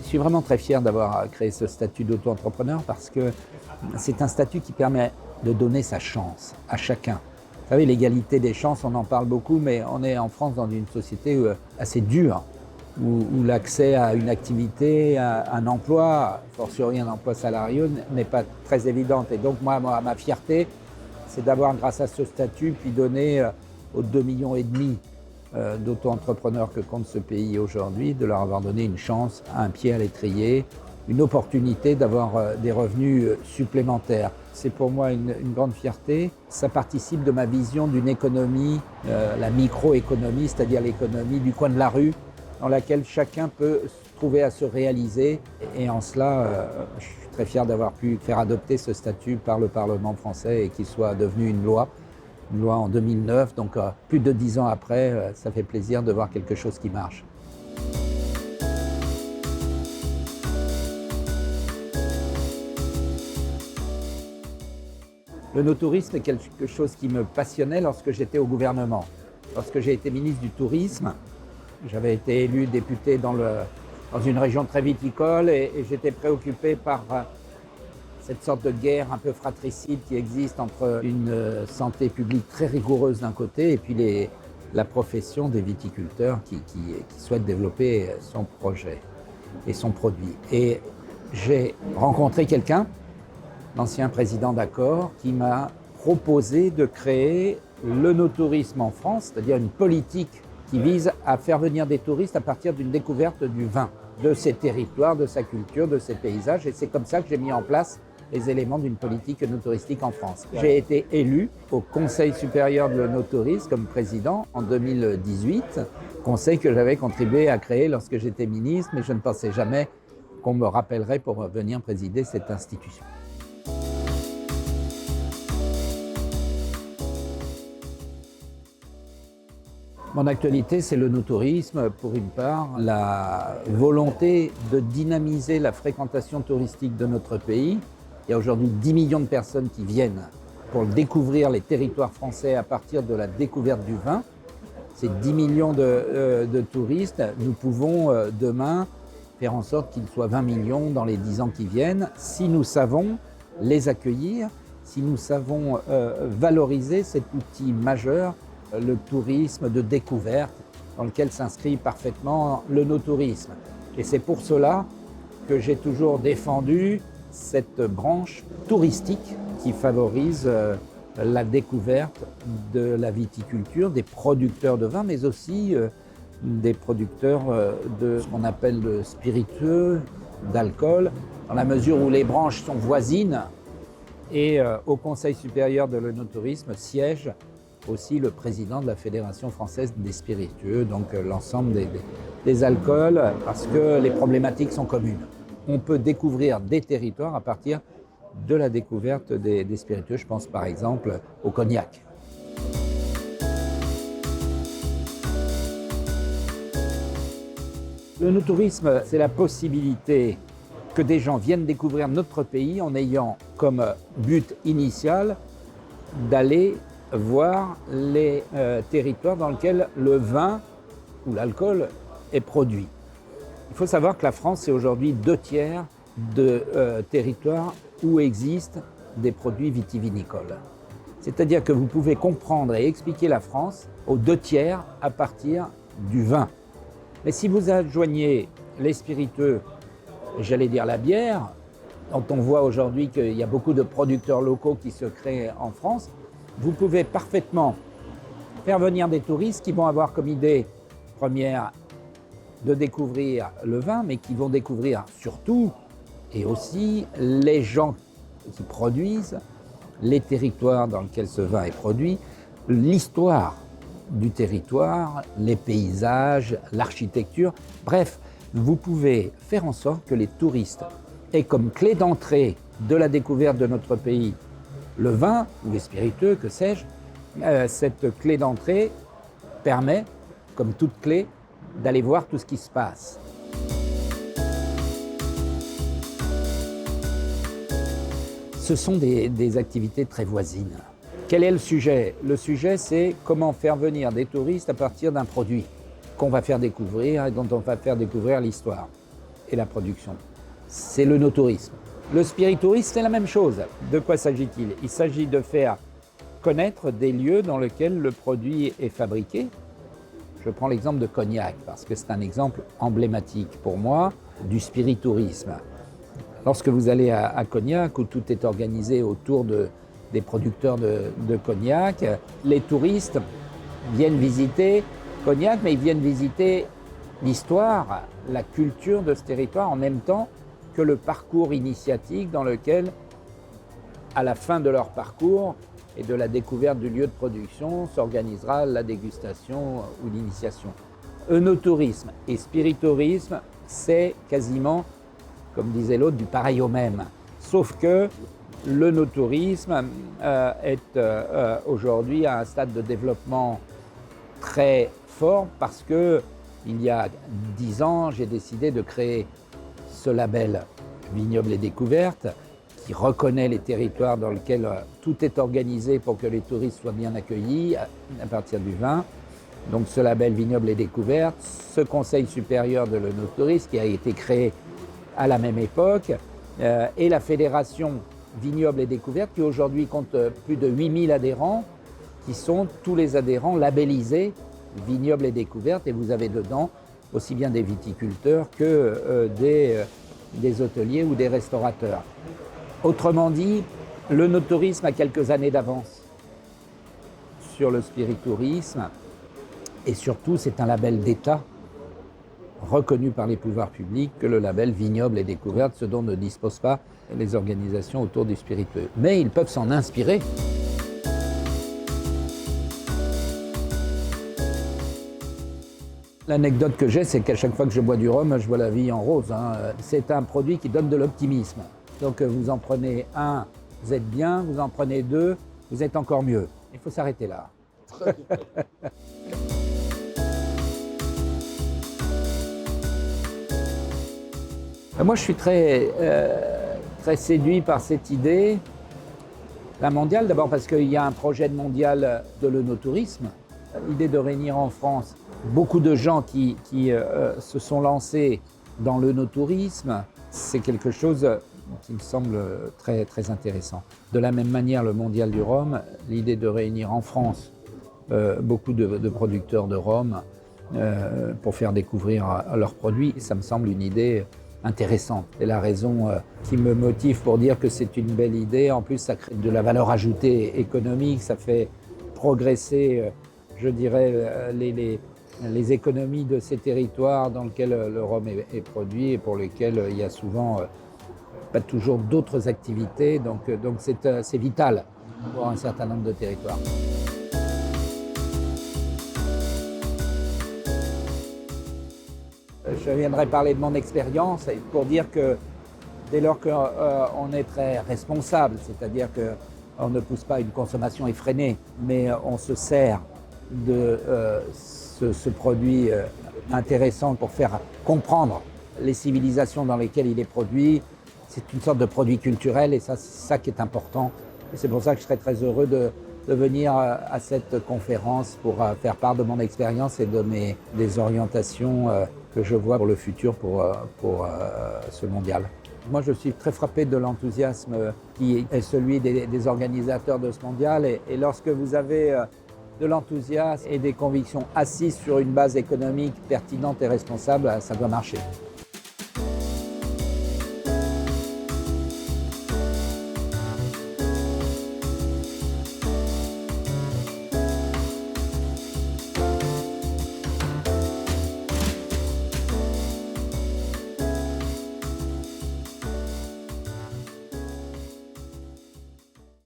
Je suis vraiment très fier d'avoir créé ce statut d'auto-entrepreneur parce que c'est un statut qui permet de donner sa chance à chacun. Vous savez, l'égalité des chances, on en parle beaucoup, mais on est en France dans une société assez dure, où l'accès à une activité, à un emploi, fortiori un emploi salarié, n'est pas très évidente. Et donc moi, ma fierté, c'est d'avoir, grâce à ce statut, puis donner aux 2,5 millions d'auto-entrepreneurs que compte ce pays aujourd'hui, de leur avoir donné une chance, un pied à l'étrier, une opportunité d'avoir des revenus supplémentaires. C'est pour moi une grande fierté. Ça participe de ma vision d'une économie, la microéconomie, c'est-à-dire l'économie du coin de la rue, dans laquelle chacun peut trouver à se réaliser. Et en cela, je suis très fier d'avoir pu faire adopter ce statut par le Parlement français et qu'il soit devenu une loi en 2009. Donc plus de 10 ans après, ça fait plaisir de voir quelque chose qui marche. Le no-tourisme est quelque chose qui me passionnait lorsque j'étais au gouvernement. Lorsque j'ai été ministre du Tourisme, j'avais été élu député dans une région très viticole et j'étais préoccupé par cette sorte de guerre un peu fratricide qui existe entre une santé publique très rigoureuse d'un côté et puis la profession des viticulteurs qui souhaitent développer son projet et son produit. Et j'ai rencontré quelqu'un, l'ancien président d'Accor, qui m'a proposé de créer le no-tourisme en France, c'est-à-dire une politique qui vise à faire venir des touristes à partir d'une découverte du vin, de ses territoires, de sa culture, de ses paysages. Et c'est comme ça que j'ai mis en place les éléments d'une politique no-touristique en France. J'ai été élu au Conseil supérieur de no-tourisme comme président en 2018, conseil que j'avais contribué à créer lorsque j'étais ministre, mais je ne pensais jamais qu'on me rappellerait pour venir présider cette institution. Mon actualité, c'est le no-tourisme, pour une part, la volonté de dynamiser la fréquentation touristique de notre pays. Il y a aujourd'hui 10 millions de personnes qui viennent pour découvrir les territoires français à partir de la découverte du vin. Ces 10 millions de touristes, nous pouvons demain faire en sorte qu'ils soient 20 millions dans les 10 ans qui viennent, si nous savons les accueillir, si nous savons valoriser cet outil majeur, le tourisme de découverte, dans lequel s'inscrit parfaitement le no-tourisme. Et c'est pour cela que j'ai toujours défendu cette branche touristique qui favorise la découverte de la viticulture, des producteurs de vin, mais aussi des producteurs de ce qu'on appelle le spiritueux, d'alcool, dans la mesure où les branches sont voisines. Et au Conseil supérieur de l'œnotourisme siège aussi le président de la Fédération française des spiritueux, donc l'ensemble des alcools, parce que les problématiques sont communes. On peut découvrir des territoires à partir de la découverte des spiritueux. Je pense par exemple au cognac. Le no-tourisme, c'est la possibilité que des gens viennent découvrir notre pays en ayant comme but initial d'aller voir les territoires dans lesquels le vin ou l'alcool est produit. Il faut savoir que la France, c'est aujourd'hui 2/3 de territoires où existent des produits vitivinicoles. C'est-à-dire que vous pouvez comprendre et expliquer la France aux 2/3 à partir du vin. Mais si vous adjoignez les spiritueux, j'allais dire la bière, dont on voit aujourd'hui qu'il y a beaucoup de producteurs locaux qui se créent en France, vous pouvez parfaitement faire venir des touristes qui vont avoir comme idée première de découvrir le vin, mais qui vont découvrir surtout et aussi les gens qui produisent, les territoires dans lesquels ce vin est produit, l'histoire du territoire, les paysages, l'architecture. Bref, vous pouvez faire en sorte que les touristes aient comme clé d'entrée de la découverte de notre pays le vin ou les spiritueux, que sais-je. Cette clé d'entrée permet, comme toute clé, d'aller voir tout ce qui se passe. Ce sont des activités très voisines. Quel est le sujet? Le sujet, c'est comment faire venir des touristes à partir d'un produit qu'on va faire découvrir et dont on va faire découvrir l'histoire. et la production. C'est le no-tourisme. Le spiritourisme, c'est la même chose. De quoi s'agit-il? Il s'agit de faire connaître des lieux dans lesquels le produit est fabriqué. Je prends l'exemple de Cognac, parce que c'est un exemple emblématique pour moi du spiritourisme. Lorsque vous allez à Cognac, où tout est organisé autour des producteurs de Cognac, les touristes viennent visiter Cognac, mais ils viennent visiter l'histoire, la culture de ce territoire en même temps que le parcours initiatique dans lequel, à la fin de leur parcours et de la découverte du lieu de production, s'organisera la dégustation ou l'initiation. Œnotourisme et spiritourisme, c'est quasiment, comme disait l'autre, du pareil au même. Sauf que l'œnotourisme est aujourd'hui à un stade de développement très fort parce que il y a 10 ans, j'ai décidé de créer ce label Vignobles et Découvertes qui reconnaît les territoires dans lesquels tout est organisé pour que les touristes soient bien accueillis à partir du vin. Donc ce label Vignobles et Découvertes, ce Conseil supérieur de l'œnotourisme qui a été créé à la même époque, et la Fédération Vignobles et Découvertes qui aujourd'hui compte plus de 8000 adhérents, qui sont tous les adhérents labellisés Vignobles et Découvertes, et vous avez dedans aussi bien des viticulteurs que des hôteliers ou des restaurateurs. Autrement dit, l'œnotourisme a quelques années d'avance sur le spiritourisme, et surtout c'est un label d'État reconnu par les pouvoirs publics que le label Vignobles et Découvertes, ce dont ne disposent pas les organisations autour du spiritueux. Mais ils peuvent s'en inspirer. L'anecdote que j'ai, c'est qu'à chaque fois que je bois du rhum, je vois la vie en rose. C'est un produit qui donne de l'optimisme. Donc vous en prenez un, vous êtes bien, vous en prenez deux, vous êtes encore mieux. Il faut s'arrêter là. Très bien. Moi, je suis très séduit par cette idée. La mondiale, d'abord parce qu'il y a un projet de mondial de l'œnotourisme. L'idée de réunir en France beaucoup de gens qui se sont lancés dans l'œnotourisme, c'est quelque chose qui me semble très, très intéressant. De la même manière, le mondial du rhum, l'idée de réunir en France beaucoup de producteurs de rhum pour faire découvrir leurs produits, ça me semble une idée intéressante. C'est la raison qui me motive pour dire que c'est une belle idée. En plus, ça crée de la valeur ajoutée économique, ça fait progresser, je dirais, les économies de ces territoires dans lesquels le rhum est produit et pour lesquels il y a souvent pas toujours d'autres activités. Donc c'est vital pour un certain nombre de territoires. Je viendrai parler de mon expérience pour dire que dès lors qu'on est très responsable, c'est-à-dire qu'on ne pousse pas une consommation effrénée, mais on se sert de ce produit intéressant pour faire comprendre les civilisations dans lesquelles il est produit. C'est une sorte de produit culturel et ça, c'est ça qui est important. Et c'est pour ça que je serais très heureux de venir à cette conférence pour faire part de mon expérience et de des orientations que je vois pour le futur pour ce mondial. Moi, je suis très frappé de l'enthousiasme qui est celui des organisateurs de ce mondial. Et lorsque vous avez de l'enthousiasme et des convictions assises sur une base économique pertinente et responsable, ça doit marcher.